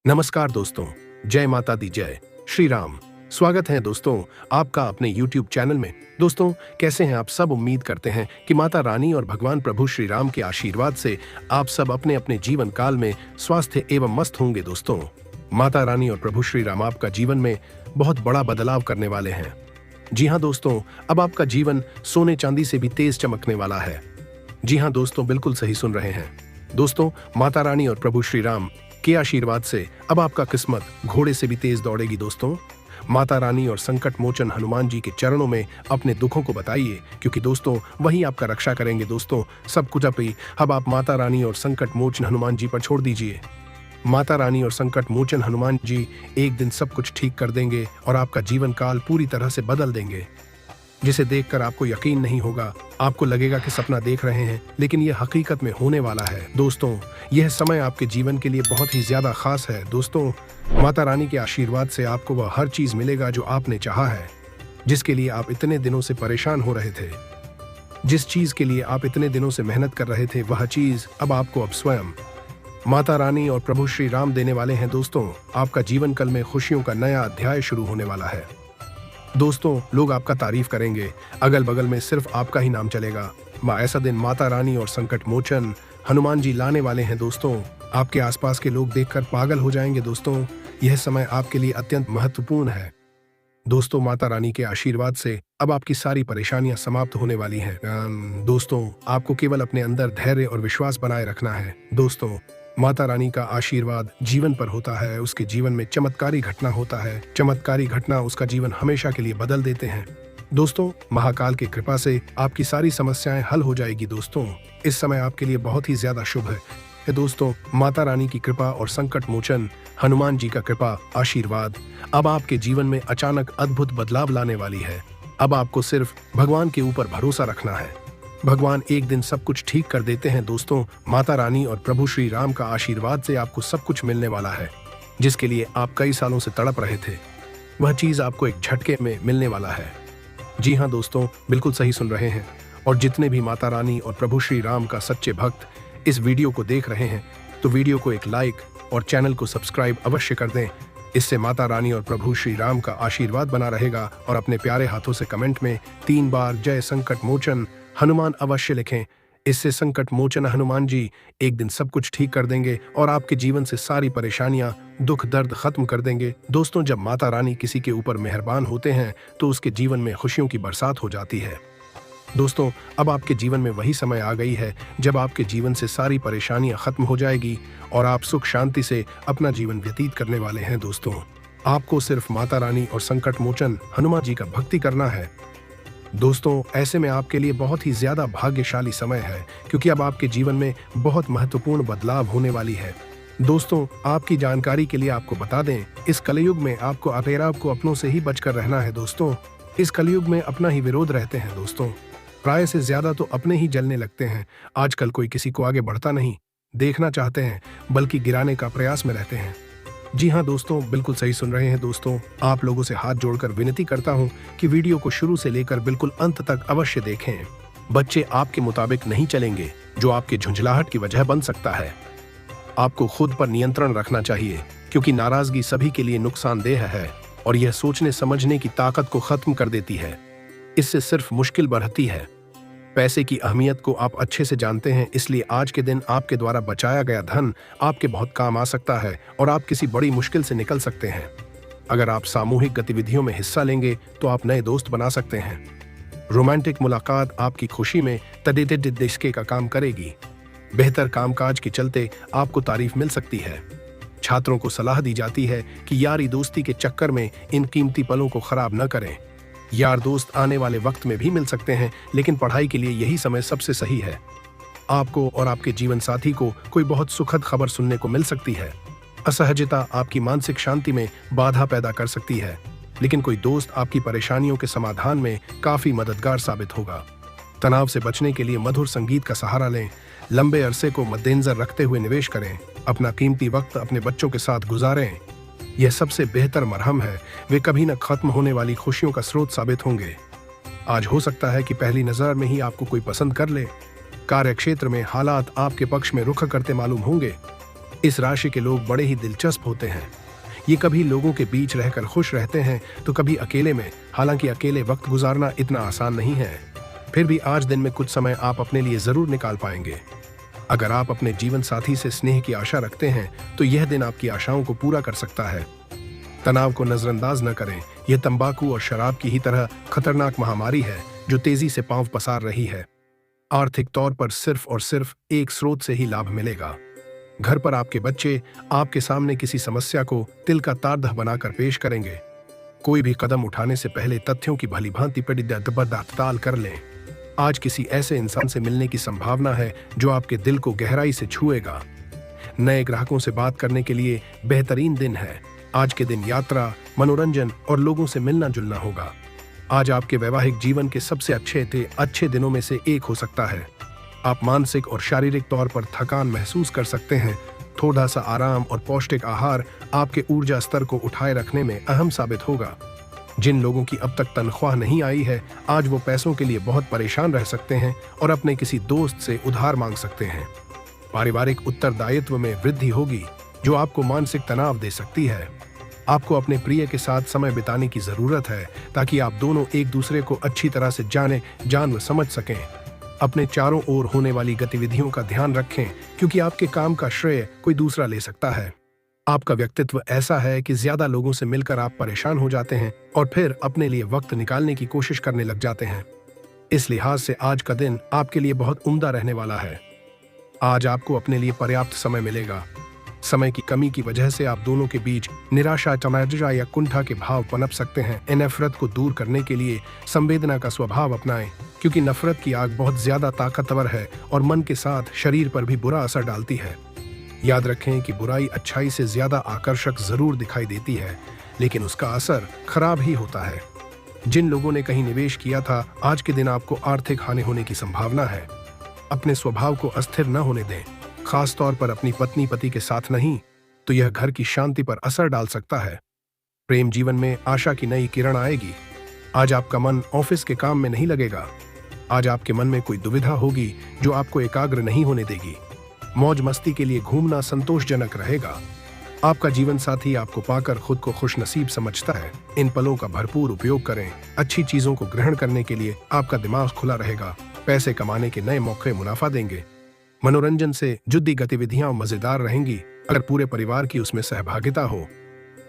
नमस्कार दोस्तों, जय माता दी जय श्री राम। स्वागत है दोस्तों आपका अपने YouTube चैनल में। दोस्तों कैसे हैं आप सब? उम्मीद करते हैं कि माता रानी और भगवान प्रभु श्री राम के आशीर्वाद से आप सब अपने अपने जीवन काल में स्वास्थ्य एवं मस्त होंगे। दोस्तों माता रानी और प्रभु श्री राम आपका जीवन में बहुत बड़ा बदलाव करने वाले हैं। जी हाँ दोस्तों, अब आपका जीवन सोने चांदी से भी तेज चमकने वाला है। जी हाँ दोस्तों, बिल्कुल सही सुन रहे हैं। दोस्तों माता रानी और प्रभु श्री राम के आशीर्वाद से अब आपका किस्मत घोड़े से भी तेज दौड़ेगी। दोस्तों माता रानी और संकट मोचन हनुमान जी के चरणों में अपने दुखों को बताइए, क्योंकि दोस्तों वही आपका रक्षा करेंगे। दोस्तों सब कुछ अब आप माता रानी और संकट मोचन हनुमान जी पर छोड़ दीजिए। माता रानी और संकट मोचन हनुमान जी एक दिन सब कुछ ठीक कर देंगे और आपका जीवन काल पूरी तरह से बदल देंगे, जिसे देखकर आपको यकीन नहीं होगा। आपको लगेगा कि सपना देख रहे हैं, लेकिन यह हकीकत में होने वाला है। दोस्तों यह समय आपके जीवन के लिए बहुत ही ज्यादा खास है। दोस्तों माता रानी के आशीर्वाद से आपको वह हर चीज मिलेगा जो आपने चाहा है, जिसके लिए आप इतने दिनों से परेशान हो रहे थे। जिस चीज के लिए आप इतने दिनों से मेहनत कर रहे थे, वह चीज अब स्वयं माता रानी और प्रभु श्री राम देने वाले हैं। दोस्तों आपका जीवन काल में खुशियों का नया अध्याय शुरू होने वाला है। दोस्तों लोग आपका तारीफ करेंगे, अगल बगल में सिर्फ आपका ही नाम चलेगा। ऐसा दिन माता रानी और संकट मोचन हनुमान जी लाने वाले हैं। दोस्तों आपके आसपास के लोग देखकर पागल हो जाएंगे। दोस्तों यह समय आपके लिए अत्यंत महत्वपूर्ण है। दोस्तों माता रानी के आशीर्वाद से अब आपकी सारी परेशानियां समाप्त होने वाली हैं। दोस्तों आपको केवल अपने अंदर धैर्य और विश्वास बनाए रखना है। दोस्तों माता रानी का आशीर्वाद जीवन पर होता है, उसके जीवन में चमत्कारी घटना होता है। चमत्कारी घटना उसका जीवन हमेशा के लिए बदल देते हैं। दोस्तों महाकाल की कृपा से आपकी सारी समस्याएं हल हो जाएगी। दोस्तों इस समय आपके लिए बहुत ही ज्यादा शुभ है। दोस्तों माता रानी की कृपा और संकट मोचन हनुमान जी का कृपा आशीर्वाद अब आपके जीवन में अचानक अद्भुत बदलाव लाने वाली है। अब आपको सिर्फ भगवान के ऊपर भरोसा रखना है। भगवान एक दिन सब कुछ ठीक कर देते हैं। दोस्तों माता रानी और प्रभु श्री राम का आशीर्वाद से आपको सब कुछ मिलने वाला है, जिसके लिए आप कई सालों से तड़प रहे थे। वह चीज आपको एक झटके में मिलने वाला है। जी हाँ दोस्तों, बिल्कुल सही सुन रहे हैं। और जितने भी माता रानी और प्रभु श्री राम का सच्चे भक्त इस वीडियो को देख रहे हैं, तो वीडियो को एक लाइक और चैनल को सब्सक्राइब अवश्य कर दें। इससे माता रानी और प्रभु श्री राम का आशीर्वाद बना रहेगा। और अपने प्यारे हाथों से कमेंट में 3 बार जय संकट मोचन हनुमान अवश्य लिखें। इससे संकट मोचन हनुमान जी एक दिन सब कुछ ठीक कर देंगे और आपके जीवन से सारी परेशानियां दुख दर्द खत्म कर देंगे। दोस्तों जब माता रानी किसी के ऊपर मेहरबान होते हैं तो उसके जीवन में खुशियों की बरसात हो जाती है। दोस्तों अब आपके जीवन में वही समय आ गई है जब आपके जीवन से सारी परेशानियां खत्म हो जाएगी और आप सुख शांति से अपना जीवन व्यतीत करने वाले हैं। दोस्तों आपको सिर्फ माता रानी और संकट मोचन हनुमान जी का भक्ति करना है। दोस्तों ऐसे में आपके लिए बहुत ही ज्यादा भाग्यशाली समय है, क्योंकि अब आपके जीवन में बहुत महत्वपूर्ण बदलाव होने वाली है। दोस्तों आपकी जानकारी के लिए आपको बता दें, इस कलयुग में आपको अपनों से ही बचकर रहना है। दोस्तों इस कलयुग में अपना ही विरोध रहते हैं। दोस्तों प्राय से ज्यादा तो अपने ही जलने लगते हैं। आजकल कोई किसी को आगे बढ़ता नहीं देखना चाहते हैं, बल्कि गिराने का प्रयास में रहते हैं। जी हाँ दोस्तों, बिल्कुल सही सुन रहे हैं। दोस्तों आप लोगों से हाथ जोड़कर विनती करता हूँ कि वीडियो को शुरू से लेकर बिल्कुल अंत तक अवश्य देखें। बच्चे आपके मुताबिक नहीं चलेंगे, जो आपके झुंझलाहट की वजह बन सकता है। आपको खुद पर नियंत्रण रखना चाहिए, क्योंकि नाराजगी सभी के लिए नुकसानदेह है और यह सोचने समझने की ताकत को खत्म कर देती है। इससे सिर्फ मुश्किल बढ़ती है। पैसे की अहमियत को आप अच्छे से जानते हैं, इसलिए आज के दिन आपके द्वारा बचाया गया धन आपके बहुत काम आ सकता है और आप किसी बड़ी मुश्किल से निकल सकते हैं। अगर आप सामूहिक गतिविधियों में हिस्सा लेंगे तो आप नए दोस्त बना सकते हैं। रोमांटिक मुलाकात आपकी खुशी में तदेदिस्के का काम करेगी। बेहतर कामकाज के चलते आपको तारीफ मिल सकती है। छात्रों को सलाह दी जाती है कि यारी दोस्ती के चक्कर में इन कीमती पलों को खराब न करें। यार दोस्त आने वाले वक्त में भी मिल सकते हैं, लेकिन पढ़ाई के लिए यही समय सबसे सही है। आपको और आपके जीवन साथी को कोई बहुत सुखद खबर सुनने को मिल सकती है। असहजता आपकी मानसिक शांति में बाधा पैदा कर सकती है, लेकिन कोई दोस्त आपकी परेशानियों के समाधान में काफी मददगार साबित होगा। तनाव से बचने के लिए मधुर संगीत का सहारा लें। लंबे अरसे को मद्देनजर रखते हुए निवेश करें। अपना कीमती वक्त अपने बच्चों के साथ गुजारें। यह सबसे बेहतर मरहम है। वे कभी न खत्म होने वाली खुशियों का स्रोत साबित होंगे। आज हो सकता है कि पहली नजर में ही आपको कोई पसंद कर ले। कार्य क्षेत्र में हालात आपके पक्ष में रुख करते मालूम होंगे। इस राशि के लोग बड़े ही दिलचस्प होते हैं। ये कभी लोगों के बीच रहकर खुश रहते हैं तो कभी अकेले में। हालांकि अकेले वक्त गुजारना इतना आसान नहीं है, फिर भी आज दिन में कुछ समय आप अपने लिए जरूर निकाल पाएंगे। अगर आप अपने जीवन साथी से स्नेह की आशा रखते हैं तो यह दिन आपकी आशाओं को पूरा कर सकता है। तनाव को नजरअंदाज न करें, यह तंबाकू और शराब की ही तरह खतरनाक महामारी है जो तेजी से पांव पसार रही है। आर्थिक तौर पर सिर्फ और सिर्फ एक स्रोत से ही लाभ मिलेगा। घर पर आपके बच्चे आपके सामने किसी समस्या को तिल का तार बनाकर पेश करेंगे। कोई भी कदम उठाने से पहले तथ्यों की भलीभांति पड़ताल कर लें। आज किसी ऐसे इंसान से मिलने की संभावना है जो आपके दिल को गहराई से छुएगा। नए ग्राहकों से बात करने के लिए बेहतरीन दिन है। आज के दिन यात्रा, मनोरंजन और लोगों से मिलना जुलना होगा। आज आपके वैवाहिक जीवन के सबसे अच्छे दिनों में से एक हो सकता है। आप मानसिक और शारीरिक तौर पर थकान महसूस कर सकते हैं। थोड़ा सा आराम और पौष्टिक आहार आपके ऊर्जा स्तर को उठाए रखने में अहम साबित होगा। जिन लोगों की अब तक तनख्वाह नहीं आई है, आज वो पैसों के लिए बहुत परेशान रह सकते हैं और अपने किसी दोस्त से उधार मांग सकते हैं। पारिवारिक उत्तरदायित्व में वृद्धि होगी जो आपको मानसिक तनाव दे सकती है। आपको अपने प्रिय के साथ समय बिताने की जरूरत है ताकि आप दोनों एक दूसरे को अच्छी तरह से जान व समझ सकें। अपने चारों ओर होने वाली गतिविधियों का ध्यान रखें क्योंकि आपके काम का श्रेय कोई दूसरा ले सकता है। आपका व्यक्तित्व ऐसा है कि ज्यादा लोगों से मिलकर आप परेशान हो जाते हैं और फिर अपने लिए वक्त निकालने की कोशिश करने लग जाते हैं। इस लिहाज से आज का दिन आपके लिए बहुत उम्दा रहने वाला है। आज आपको अपने लिए पर्याप्त समय मिलेगा। समय की कमी की वजह से आप दोनों के बीच निराशा, तनाजा या कुंठा के भाव पनप सकते हैं। नफरत को दूर करने के लिए संवेदना का स्वभाव अपनाएं क्योंकि नफरत की आग बहुत ज्यादा ताकतवर है और मन के साथ शरीर पर भी बुरा असर डालती है। याद रखें कि बुराई अच्छाई से ज्यादा आकर्षक जरूर दिखाई देती है, लेकिन उसका असर खराब ही होता है। जिन लोगों ने कहीं निवेश किया था, आज के दिन आपको आर्थिक हानि होने की संभावना है। अपने स्वभाव को अस्थिर न होने दें, खास तौर पर अपनी पत्नी पति के साथ नहीं, तो यह घर की शांति पर असर डाल सकता है। प्रेम जीवन में आशा की नई किरण आएगी। आज आपका मन ऑफिस के काम में नहीं लगेगा। आज आपके मन में कोई दुविधा होगी जो आपको एकाग्र नहीं होने देगी। मौज मस्ती के लिए घूमना संतोषजनक रहेगा। आपका जीवन साथी आपको पाकर खुद को खुशनसीब समझता है। इन पलों का भरपूर उपयोग करें। अच्छी चीजों को ग्रहण करने के लिए आपका दिमाग खुला रहेगा। पैसे कमाने के नए मौके मुनाफा देंगे। मनोरंजन से जुड़ी गतिविधियां मजेदार रहेंगी अगर पूरे परिवार की उसमें सहभागिता हो।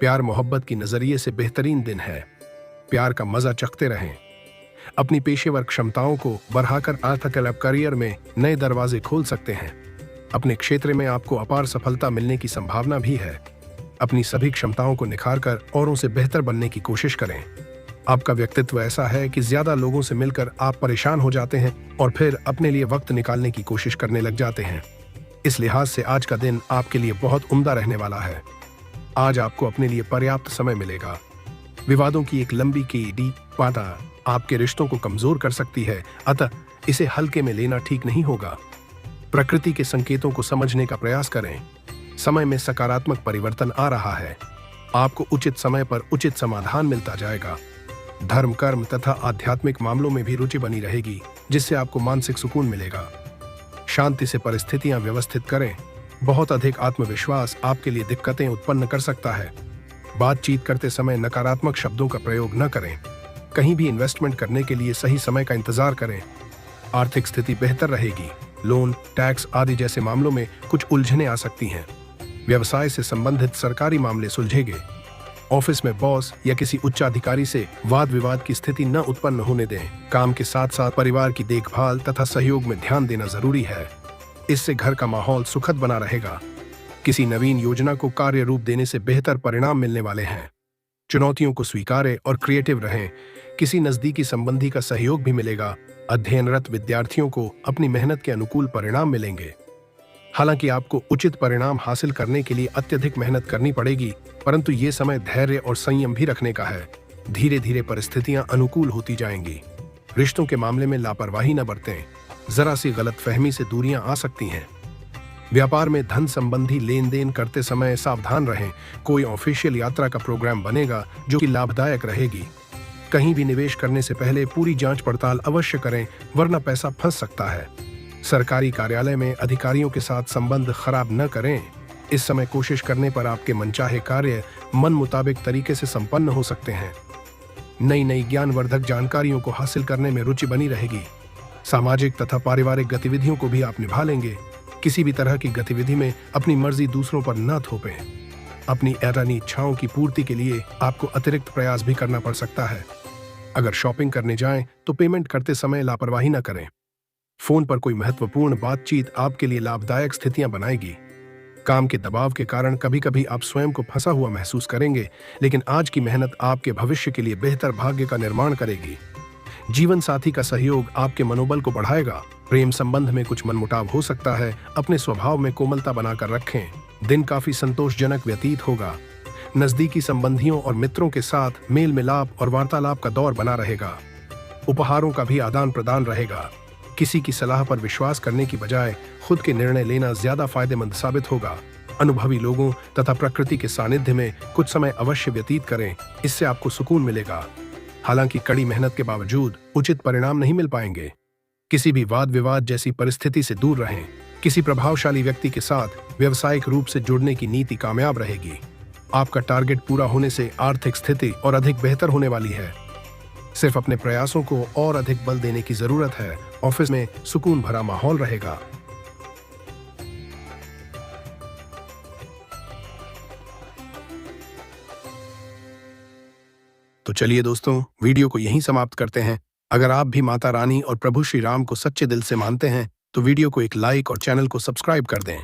प्यार मोहब्बत की नजरिए से बेहतरीन दिन है। प्यार का मजा चखते रहें। अपनी पेशेवर क्षमताओं को बढ़ाकर आर्थिक करियर में नए दरवाजे खोल सकते हैं। अपने क्षेत्र में आपको अपार सफलता मिलने की संभावना भी है। अपनी सभी क्षमताओं को निखारकर औरों से बेहतर बनने की कोशिश करें। आपका व्यक्तित्व ऐसा है कि ज्यादा लोगों से मिलकर आप परेशान हो जाते हैं और फिर अपने लिए वक्त निकालने की कोशिश करने लग जाते हैं। इस लिहाज से आज का दिन आपके लिए बहुत उम्दा रहने वाला है। आज आपको अपने लिए पर्याप्त समय मिलेगा। विवादों की एक लंबी कीड़ी बाधा आपके रिश्तों को कमजोर कर सकती है, अतः इसे हल्के में लेना ठीक नहीं होगा। प्रकृति के संकेतों को समझने का प्रयास करें। समय में सकारात्मक परिवर्तन आ रहा है। आपको उचित समय पर उचित समाधान मिलता जाएगा। धर्म, कर्म तथा आध्यात्मिक मामलों में भी रुचि बनी रहेगी, जिससे आपको मानसिक सुकून मिलेगा। शांति से परिस्थितियां व्यवस्थित करें। बहुत अधिक आत्मविश्वास आपके लिए दिक्कतें उत्पन्न कर सकता है। बातचीत करते समय नकारात्मक शब्दों का प्रयोग न करें। कहीं भी इन्वेस्टमेंट करने के लिए सही समय का इंतजार करें। आर्थिक स्थिति बेहतर रहेगी। लोन, टैक्स आदि जैसे मामलों में कुछ उलझनें आ सकती हैं। व्यवसाय से संबंधित सरकारी मामले सुलझेंगे। ऑफिस में बॉस या किसी उच्चाधिकारी से वाद विवाद की स्थिति न उत्पन्न होने दें। काम के साथ साथ परिवार की देखभाल तथा सहयोग में ध्यान देना जरूरी है। इससे घर का माहौल सुखद बना रहेगा। किसी नवीन योजना को कार्य रूप देने से बेहतर परिणाम मिलने वाले हैं। चुनौतियों को स्वीकारें और क्रिएटिव रहें। किसी नजदीकी संबंधी का सहयोग भी मिलेगा। अध्ययनरत विद्यार्थियों को अपनी मेहनत के अनुकूल परिणाम मिलेंगे। हालांकि आपको उचित परिणाम हासिल करने के लिए अत्यधिक मेहनत करनी पड़ेगी, परंतु ये समय धैर्य और संयम भी रखने का है। धीरे धीरे परिस्थितियां अनुकूल होती जाएंगी। रिश्तों के मामले में लापरवाही न बरतें। जरा सी गलतफहमी से दूरियां आ सकती हैं। व्यापार में धन संबंधी लेन देन करते समय सावधान रहें। कोई ऑफिशियल यात्रा का प्रोग्राम बनेगा जो कि लाभदायक रहेगी। कहीं भी निवेश करने से पहले पूरी जांच पड़ताल अवश्य करें, वरना पैसा फंस सकता है। सरकारी कार्यालय में अधिकारियों के साथ संबंध खराब न करें। इस समय कोशिश करने पर आपके मनचाहे कार्य मन मुताबिक तरीके से संपन्न हो सकते हैं। नई नई ज्ञानवर्धक जानकारियों को हासिल करने में रुचि बनी रहेगी। सामाजिक तथा पारिवारिक गतिविधियों को भी आप निभा लेंगे। किसी भी तरह की गतिविधि में अपनी मर्जी दूसरों पर न थोपें। अपनी ऐरानी इच्छाओं की पूर्ति के लिए आपको अतिरिक्त प्रयास भी करना पड़ सकता है। अगर शॉपिंग करने जाएं तो पेमेंट करते समय लापरवाही न करें। फोन पर कोई महत्वपूर्ण बातचीत आपके लिए लाभदायक स्थितियां बनाएगी। काम के दबाव के कारण कभी कभी आप स्वयं को फंसा हुआ महसूस करेंगे, लेकिन आज की मेहनत आपके भविष्य के लिए बेहतर भाग्य का निर्माण करेगी। जीवन साथी का सहयोग आपके मनोबल को बढ़ाएगा। प्रेम संबंध में कुछ मनमुटाव हो सकता है, अपने स्वभाव में कोमलता बनाकर रखें। दिन काफी संतोषजनक व्यतीत होगा। नजदीकी संबंधियों और मित्रों के साथ मेल मिलाप और वार्तालाप का दौर बना रहेगा। उपहारों का भी आदान प्रदान रहेगा। किसी की सलाह पर विश्वास करने की बजाय खुद के निर्णय लेना ज्यादा फायदेमंद साबित होगा। अनुभवी लोगों तथा प्रकृति के सानिध्य में कुछ समय अवश्य व्यतीत करें, इससे आपको सुकून मिलेगा। हालांकि कड़ी मेहनत के बावजूद उचित परिणाम नहीं मिल पाएंगे। किसी भी वाद विवाद जैसी परिस्थिति से दूर रहें। किसी प्रभावशाली व्यक्ति के साथ व्यवसायिक रूप से जुड़ने की नीति कामयाब रहेगी। आपका टारगेट पूरा होने से आर्थिक स्थिति और अधिक बेहतर होने वाली है। सिर्फ अपने प्रयासों को और अधिक बल देने की जरूरत है। ऑफिस में सुकून भरा माहौल रहेगा। तो चलिए दोस्तों, वीडियो को यहीं समाप्त करते हैं। अगर आप भी माता रानी और प्रभु श्री राम को सच्चे दिल से मानते हैं तो वीडियो को एक लाइक और चैनल को सब्सक्राइब कर दें।